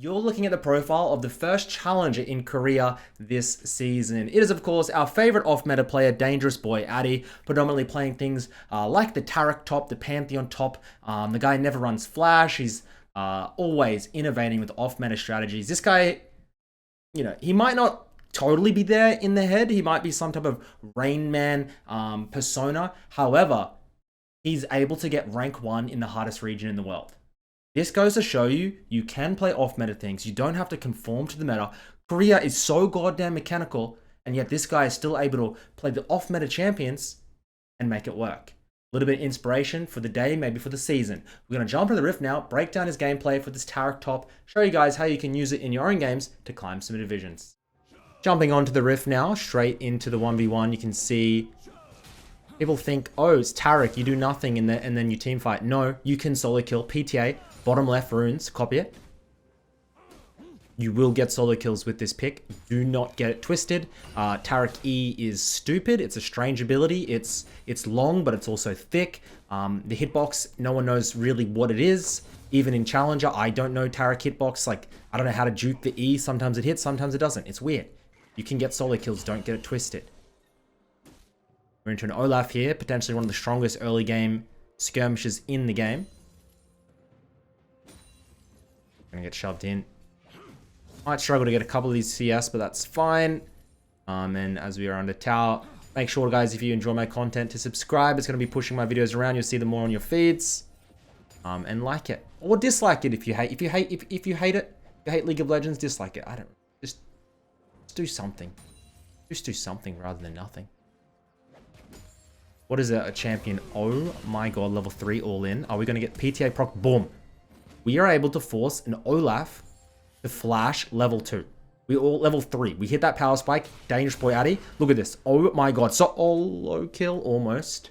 You're looking at the profile of the first challenger in Korea this season. It is, of course, our favorite off-meta player, Dangerous Boy Addie, predominantly playing things like the Taric top, the Pantheon top. The guy never runs flash. He's always innovating with off-meta strategies. This guy, he might not totally be there in the head. He might be some type of Rain Man persona. However, he's able to get rank 1 in the hardest region in the world. This goes to show you can play off-meta things. You don't have to conform to the meta. Korea is so goddamn mechanical, and yet this guy is still able to play the off-meta champions and make it work. A little bit of inspiration for the day, maybe for the season. We're going to jump into the Rift now, break down his gameplay for this Tarik top, show you guys how you can use it in your own games to climb some divisions. Jumping onto the Rift now, straight into the 1v1, you can see people think, oh, it's Tarik, you do nothing and then you team fight. No, you can solo kill. PTA, bottom left runes, copy it. You will get solo kills with this pick. Do not get it twisted. Tarik E is stupid. It's a strange ability. It's long, but it's also thick. The hitbox, no one knows really what it is. Even in Challenger, I don't know Tarik hitbox. Like, I don't know how to juke the E. Sometimes it hits, sometimes it doesn't. It's weird. You can get solo kills. Don't get it twisted. We're into an Olaf here. Potentially one of the strongest early game skirmishes in the game. Gonna get shoved in. Might struggle to get a couple of these CS, but that's fine. And as we are under tower, make sure, guys, if you enjoy my content, to subscribe. It's going to be pushing my videos around. You'll see them more on your feeds. And like it or dislike it if you hate. If you hate it, you hate League of Legends, dislike it. I don't. Just do something. Just do something rather than nothing. What is a champion? Oh my god, level 3 all in. Are we going to get PTA proc? Boom. We are able to force an Olaf to flash level 2. We all level 3. We hit that power spike. Dangerous Boy Addie. Look at this. Oh my god. Solo kill almost.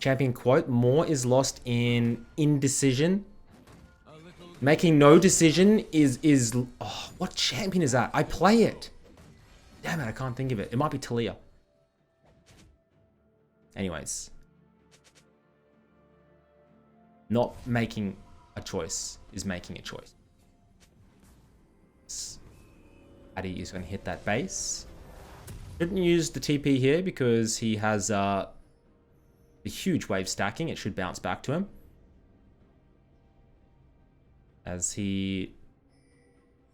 Champion quote. More is lost in indecision. Making no decision is oh, what champion is that? I play it. Damn it, I can't think of it. It might be Talia. Anyways. Not making a choice is making a choice. Addie is going to hit that base. Shouldn't use the TP here because he has the huge wave stacking. It should bounce back to him. As he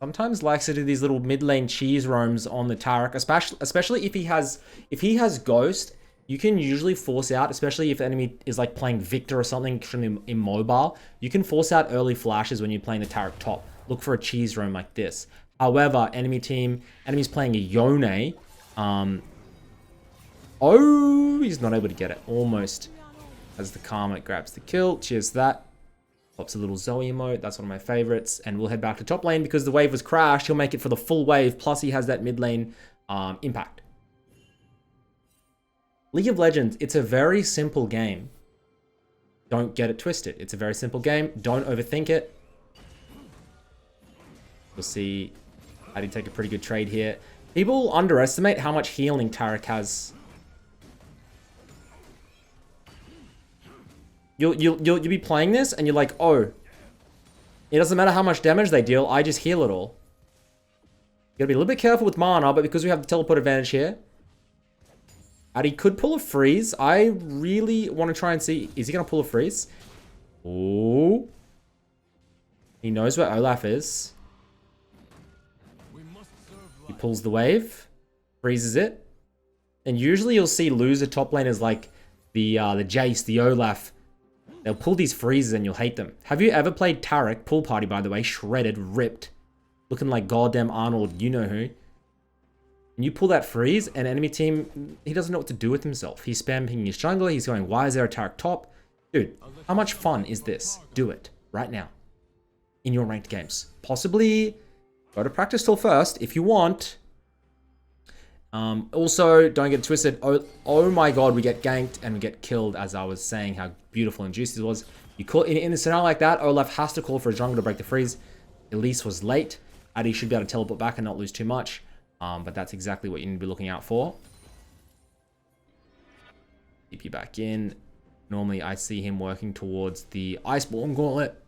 sometimes likes to do these little mid lane cheese roams on the Tarik, especially if he has Ghost. You can usually force out, especially if the enemy is like playing Victor or something extremely immobile. You can force out early flashes when you're playing the Tarik top. Look for a cheese roam like this. However, enemy's playing a Yone. Oh, he's not able to get it. Almost. As the Karma grabs the kill. Cheers to that. Pops a little Zoe emote. That's one of my favorites. And we'll head back to top lane because the wave was crashed. He'll make it for the full wave. Plus he has that mid lane impact. League of Legends, it's a very simple game. Don't get it twisted. It's a very simple game. Don't overthink it. We'll see Addie take a pretty good trade here. People underestimate how much healing Tarik has. You'll be playing this and you're like, oh, it doesn't matter how much damage they deal. I just heal it all. You gotta be a little bit careful with mana, but because we have the teleport advantage here, Addie could pull a freeze. I really want to try and see. Is he going to pull a freeze? Oh. He knows where Olaf is. He pulls the wave. Freezes it. And usually you'll see loser top laners like the Jace, the Olaf. They'll pull these freezes and you'll hate them. Have you ever played Tarik? Pool party, by the way. Shredded, ripped. Looking like goddamn Arnold. You know who. And you pull that freeze, and enemy team, he doesn't know what to do with himself. He's spam pinging his jungler. He's going, why is there a Tarik top? Dude, how much fun is this? Do it right now in your ranked games. Possibly go to practice till first if you want. Also, don't get it twisted. Oh my god, we get ganked and we get killed, as I was saying how beautiful and juicy it was. You call in a scenario like that, Olaf has to call for his jungler to break the freeze. Elise was late. Addie should be able to teleport back and not lose too much. But that's exactly what you need to be looking out for. Keep you back in. Normally, I see him working towards the Iceborne Gauntlet.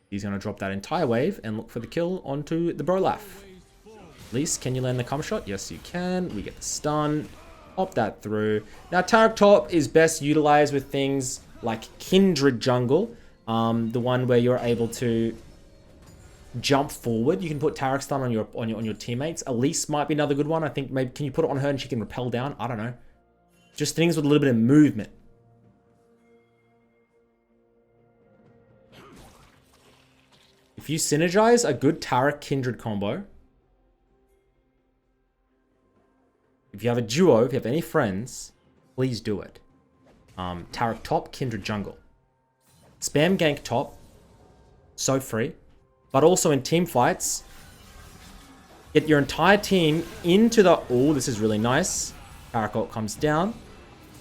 He's going to drop that entire wave and look for the kill onto the Brolaf. At least, can you land the cover shot? Yes, you can. We get the stun. Pop that through. Now, Tarik top is best utilized with things like Kindred Jungle. The one where you're able to jump forward. You can put Tarik stun on your teammates. Elise might be another good one. I think maybe can you put it on her and she can rappel down? I don't know. Just things with a little bit of movement. If you synergize a good Tarik Kindred combo, if you have a duo, if you have any friends, please do it. Tarik top, Kindred jungle. Spam gank top. So free. But also in team fights, get your entire team into the... Oh, this is really nice. Tarik ult comes down.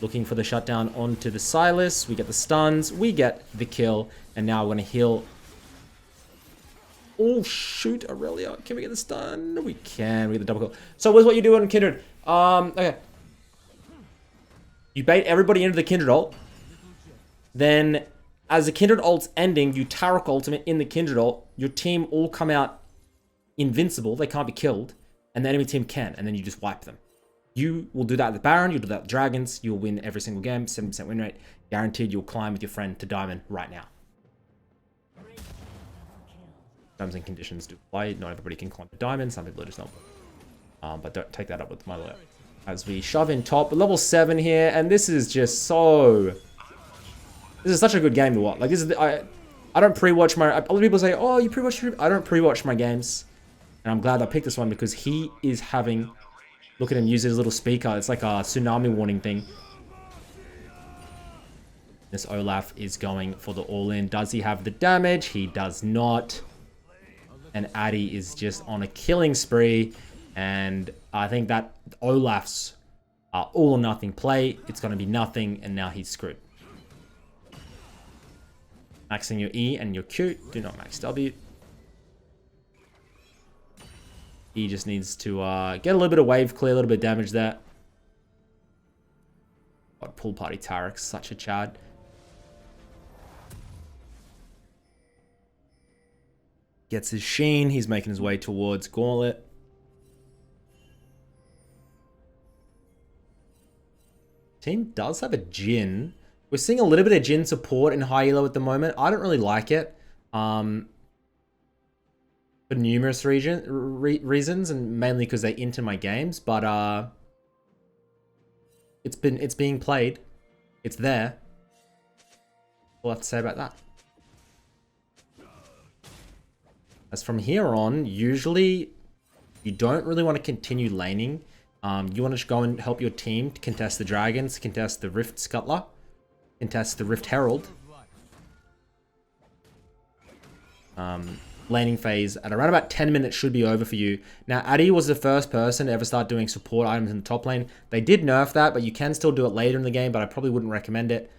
Looking for the shutdown onto the Silas. We get the stuns. We get the kill. And now we're going to heal. Oh, shoot, Aurelia. Can we get the stun? We can. We get the double kill. So what's what you do on Kindred? Okay. You bait everybody into the Kindred ult. Then, as the Kindred ult's ending, you Tarik ultimate in the Kindred ult. Your team all come out invincible. They can't be killed. And the enemy team can. And then you just wipe them. You will do that at the Baron. You'll do that at Dragons. You'll win every single game. 7% win rate. Guaranteed you'll climb with your friend to Diamond right now. Terms and conditions do apply. Not everybody can climb to Diamond. Some people are just not. But don't take that up with my lawyer. As we shove in top. Level 7 here. And this is just so... This is such a good game to watch. Like, this is... I don't pre-watch my... Other people say, oh, you pre-watch... I don't pre-watch my games. And I'm glad I picked this one because he is having... Look at him use his little speaker. It's like a tsunami warning thing. This Olaf is going for the all-in. Does he have the damage? He does not. And Addie is just on a killing spree. And I think that Olaf's all or nothing play. It's going to be nothing. And now he's screwed. Maxing your E and your Q. Do not max W. He just needs to get a little bit of wave clear, a little bit of damage there. But pool party Tarik, such a chad. Gets his sheen. He's making his way towards Gauntlet. Team does have a Jhin. We're seeing a little bit of Jhin support in high elo at the moment. I don't really like it. For numerous reasons, and mainly because they enter my games, but it's being played. It's there. All I have to say about that. As from here on, usually you don't really want to continue laning. You want to go and help your team to contest the dragons, contest the Rift Scuttler, contest the Rift Herald. Laning phase at around about 10 minutes should be over for you. Now, Addie was the first person to ever start doing support items in the top lane. They did nerf that, but you can still do it later in the game, but I probably wouldn't recommend it.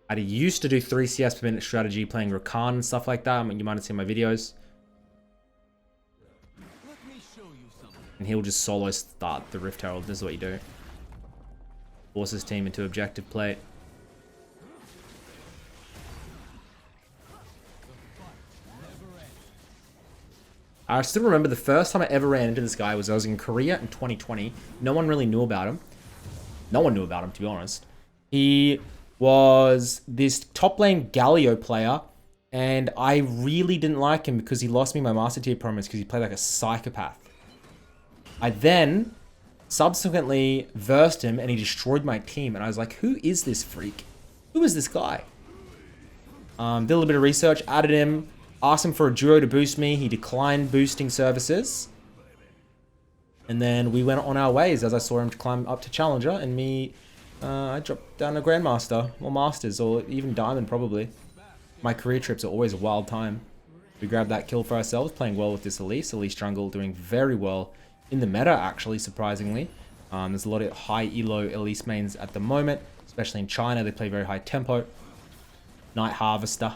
Addie used to do 3 CS per minute strategy, playing Rakan and stuff like that. I mean, you might have seen my videos. And he'll just solo start the Rift Herald. This is what you do. Force his team into objective play. I still remember the first time I ever ran into this guy I was in Korea in 2020. No one really knew about him. No one knew about him, to be honest. He was this top lane Galio player, and I really didn't like him because he lost me my Master Tier promos because he played like a psychopath. I then subsequently versed him, and he destroyed my team, and I was like, who is this freak? Who is this guy? Did a little bit of research, added him, asked him for a duo to boost me. He declined boosting services. And then we went on our ways as I saw him climb up to Challenger. And me, I dropped down to Grandmaster. Or Masters. Or even Diamond, probably. My career trips are always a wild time. We grabbed that kill for ourselves. Playing well with this Elise. Elise jungle doing very well in the meta, actually, surprisingly. There's a lot of high elo Elise mains at the moment. Especially in China. They play very high tempo. Night Harvester.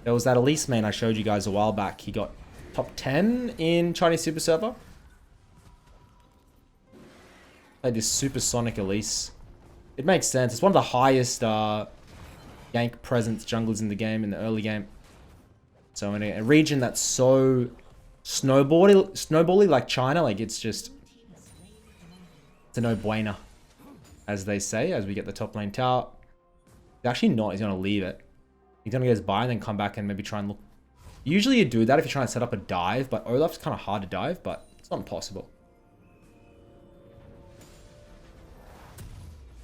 There was that Elise main I showed you guys a while back. He got top 10 in Chinese Super Server. Like this Supersonic Elise. It makes sense. It's one of the highest gank presence junglers in the game, in the early game. So in a region that's so snowbally like China, like it's just... It's a no-brainer, as they say, as we get the top lane tower. He's actually not. He's going to leave it. He's going to go by and then come back and maybe try and look. Usually you do that if you're trying to set up a dive, but Olaf's kind of hard to dive, but it's not impossible.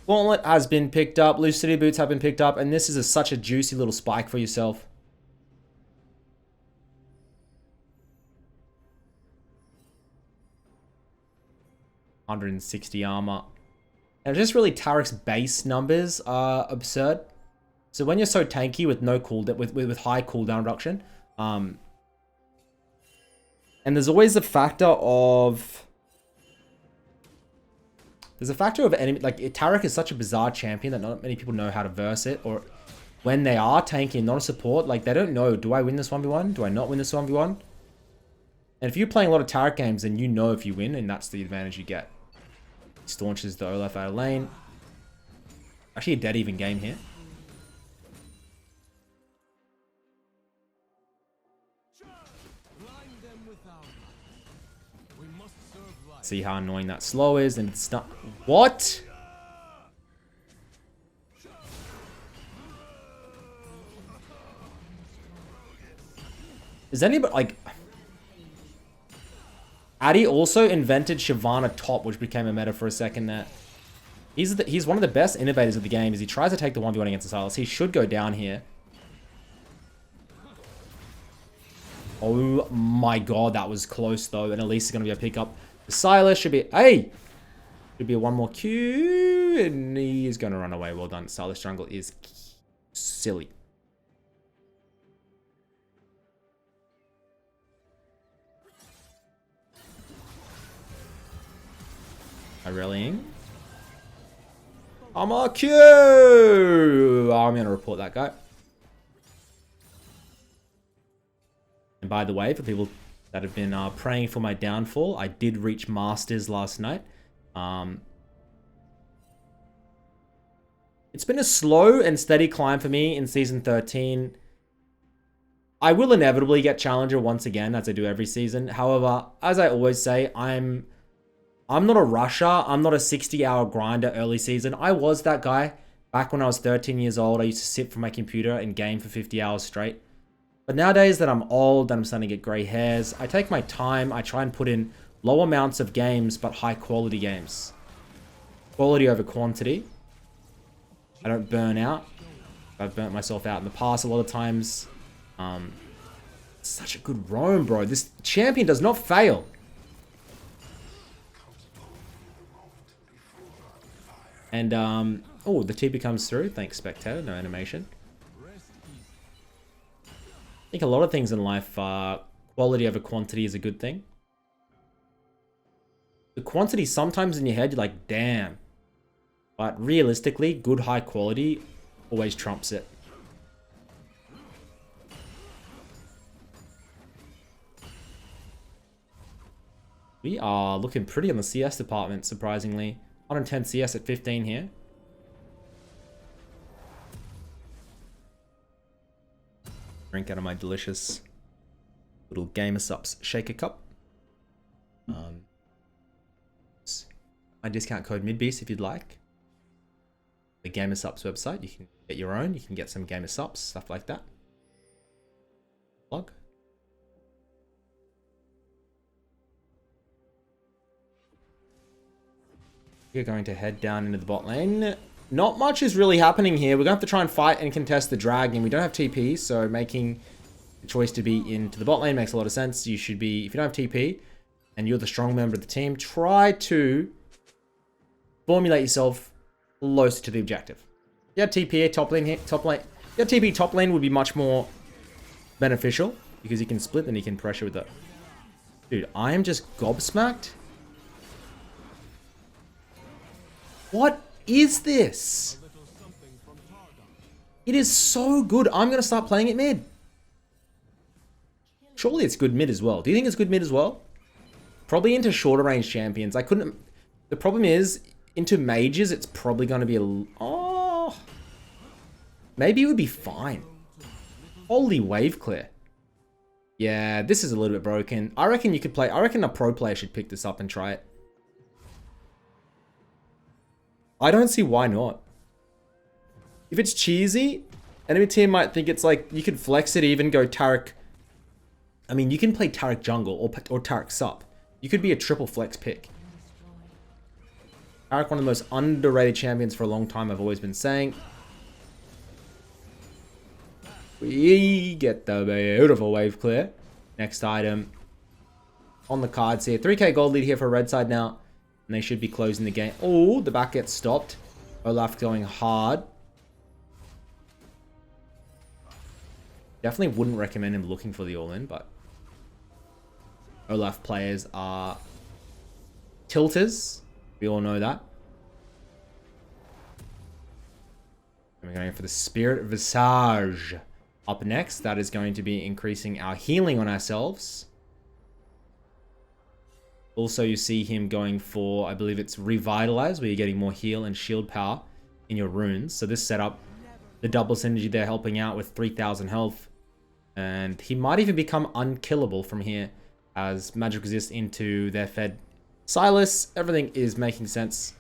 Gauntlet has been picked up. Lucidity Boots have been picked up, and this is such a juicy little spike for yourself. $160 armor. And just really Taric's base numbers are absurd. So when you're so tanky with no cooldown, with high cooldown reduction, and there's always the factor of... There's a factor of enemy... Like, Taric is such a bizarre champion that not many people know how to verse it. Or when they are tanky and not a support, like, they don't know, do I win this 1v1? Do I not win this 1v1? And if you're playing a lot of Taric games, then you know if you win, and that's the advantage you get. He staunches the Olaf out of lane. Actually a dead even game here. See how annoying that slow is, and it's not... What? Is anybody, like... Addie also invented Shyvana top, which became a meta for a second there. He's one of the best innovators of the game, as he tries to take the 1v1 against the Silas. He should go down here. Oh my god, that was close though, and Elise is going to be a pickup. The Silas should be... Hey! Should be a one more Q, and he is going to run away. Well done. Silas jungle is silly. Rallying. I'm a Q! I'm going to report that guy. And by the way, for people that have been praying for my downfall, I did reach Masters last night. It's been a slow and steady climb for me in Season 13. I will inevitably get Challenger once again, as I do every season. However, as I always say, I'm not a rusher. I'm not a 60-hour grinder early season. I was that guy back when I was 13 years old. I used to sit for my computer and game for 50 hours straight. But nowadays that I'm old and I'm starting to get gray hairs, I take my time. I try and put in low amounts of games, but high quality games. Quality over quantity. I don't burn out. I've burnt myself out in the past a lot of times. Such a good roam, bro. This champion does not fail. And, oh, the TP comes through. Thanks, Spectator. No animation. I think a lot of things in life, quality over quantity is a good thing. The quantity, sometimes in your head, you're like, damn. But realistically, good high quality always trumps it. We are looking pretty on the CS department, surprisingly. 110 CS at 15 here. Drink out of my delicious little Gamer Sups shaker cup. My discount code Midbeast if you'd like. The Gamer Sups website, you can get your own. You can get some Gamer Sups, stuff like that. Plug. We're going to head down into the bot lane. Not much is really happening here. We're going to have to try and fight and contest the dragon. We don't have TP, so making the choice to be into the bot lane makes a lot of sense. You should be, if you don't have TP and you're the strong member of the team, try to formulate yourself closer to the objective. You have TP top lane here, top lane. You have TP top lane would be much more beneficial because you can split and you can pressure with it. Dude, I am just gobsmacked. What is this? It is so good. I'm going to start playing it mid. Surely it's good mid as well. Do you think it's good mid as well? Probably into shorter range champions. I couldn't... The problem is, into mages, it's probably going to be a... Oh! Maybe it would be fine. Holy wave clear. Yeah, this is a little bit broken. I reckon you could play... I reckon a pro player should pick this up and try it. I don't see why not. If it's cheesy, enemy team might think it's like... You could flex it, even go Taric... I mean, you can play Tarik jungle or Tarik sup. You could be a triple flex pick. Tarik, one of the most underrated champions for a long time, I've always been saying. We get the beautiful wave clear. Next item on the cards here. 3k gold lead here for red side now. And they should be closing the game. Oh, the back gets stopped. Olaf going hard. Definitely wouldn't recommend him looking for the all-in, but Olaf players are tilters. We all know that. And we're going for the Spirit Visage. Up next, that is going to be increasing our healing on ourselves. Also, you see him going for, I believe it's Revitalize, where you're getting more heal and shield power in your runes. So this setup, the double synergy there helping out with 3,000 health. And he might even become unkillable from here as magic resist into their fed Silas. Everything is making sense.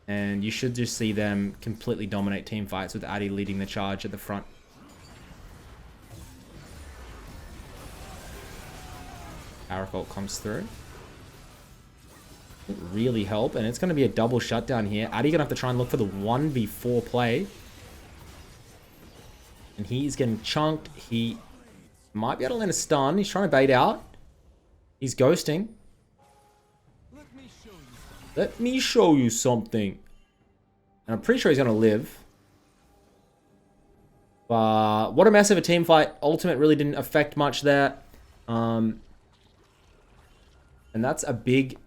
And you should just see them completely dominate team fights with Addie leading the charge at the front. Taric ult comes through. Didn't really help, and it's going to be a double shutdown here. Addie going to have to try and look for the 1v4 play. And he's getting chunked. He might be able to land a stun. He's trying to bait out. He's ghosting. Let me show you something. And I'm pretty sure he's going to live. But what a mess of a team fight. Ultimate really didn't affect much there. And that's a big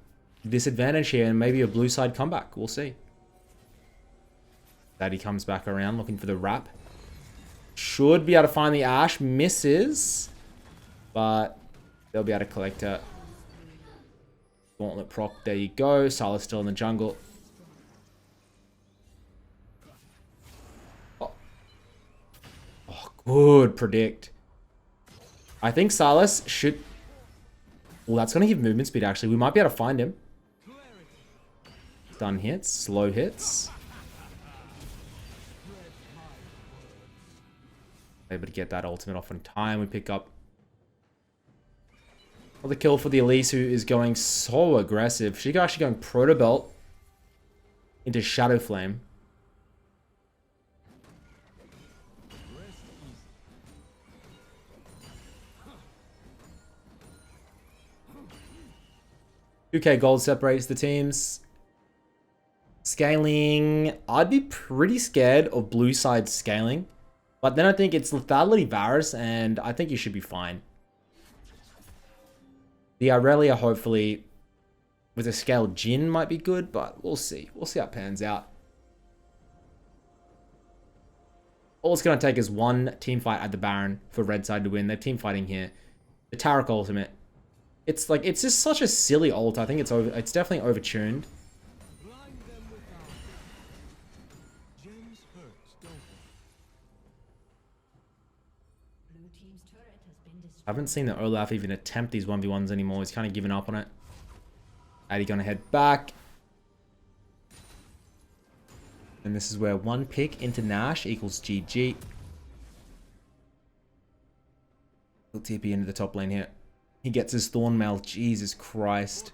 disadvantage here. And maybe a blue side comeback. We'll see. Addie comes back around looking for the wrap. Should be able to find the Ash. Misses. But they'll be able to collect it. Gauntlet proc. There you go. Silas still in the jungle. Oh, good predict. I think Silas should... Well, that's going to give movement speed, actually. We might be able to find him. Stun hits. Slow hits. Able to get that ultimate off in time. We pick up another kill for the Elise, who is going so aggressive. She's actually going Proto Belt into Shadow Flame. UK gold separates the teams. Scaling. I'd be pretty scared of blue side scaling. But then I think it's Lethality Varus, and I think you should be fine. The Aurelia, hopefully, with a scaled Jhin might be good, but we'll see. We'll see how it pans out. All it's going to take is one team fight at the Baron for red side to win. They're team fighting here. The Taric ultimate. It's like, it's just such a silly ult. I think it's definitely overtuned. I haven't seen the Olaf even attempt these 1v1s anymore. He's kind of given up on it. Addie gonna head back. And this is where one pick into Nash equals GG. He'll TP into the top lane here. He gets his Thornmail. Jesus Christ.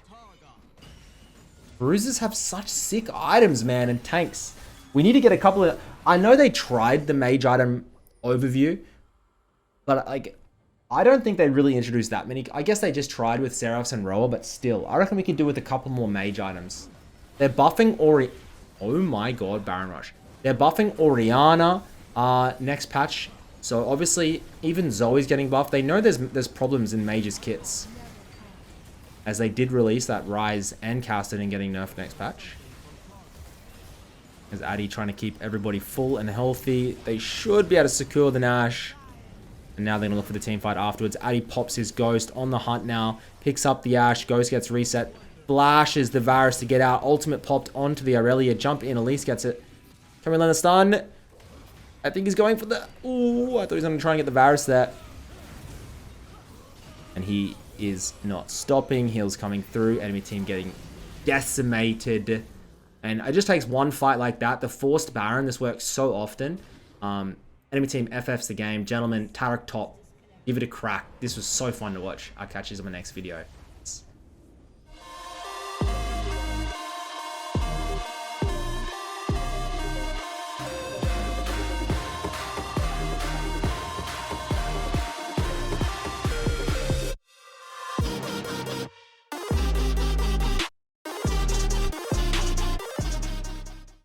Bruisers have such sick items, man, and tanks. We need to get a couple of... I know they tried the mage item overview, but like... I don't think they really introduced that many. I guess they just tried with Seraphs and Roa, but still. I reckon we could do with a couple more mage items. They're buffing Ori... Oh my god, Baron Rush. They're buffing Orianna next patch. So obviously, even Zoe's getting buffed. They know there's problems in mages kits. As they did release that Rise and Casterton getting nerfed next patch. As Addie trying to keep everybody full and healthy. They should be able to secure the Nash. And now they're going to look for the team fight afterwards. Addie pops his Ghost on the hunt now. Picks up the Ash. Ghost gets reset flashes the Varus to get out. Ultimate popped onto the Aurelia. Jump in. Elise gets it. Can we land the stun? I think he's going for the... Ooh, I thought he was going to try and get the Varus there. And he is not stopping. Heals coming through. Enemy team getting decimated. And it just takes one fight like that. The forced Baron. This works so often. Enemy team FFs the game. Gentlemen, Tarik top. Give it a crack. This was so fun to watch. I'll catch you in my next video.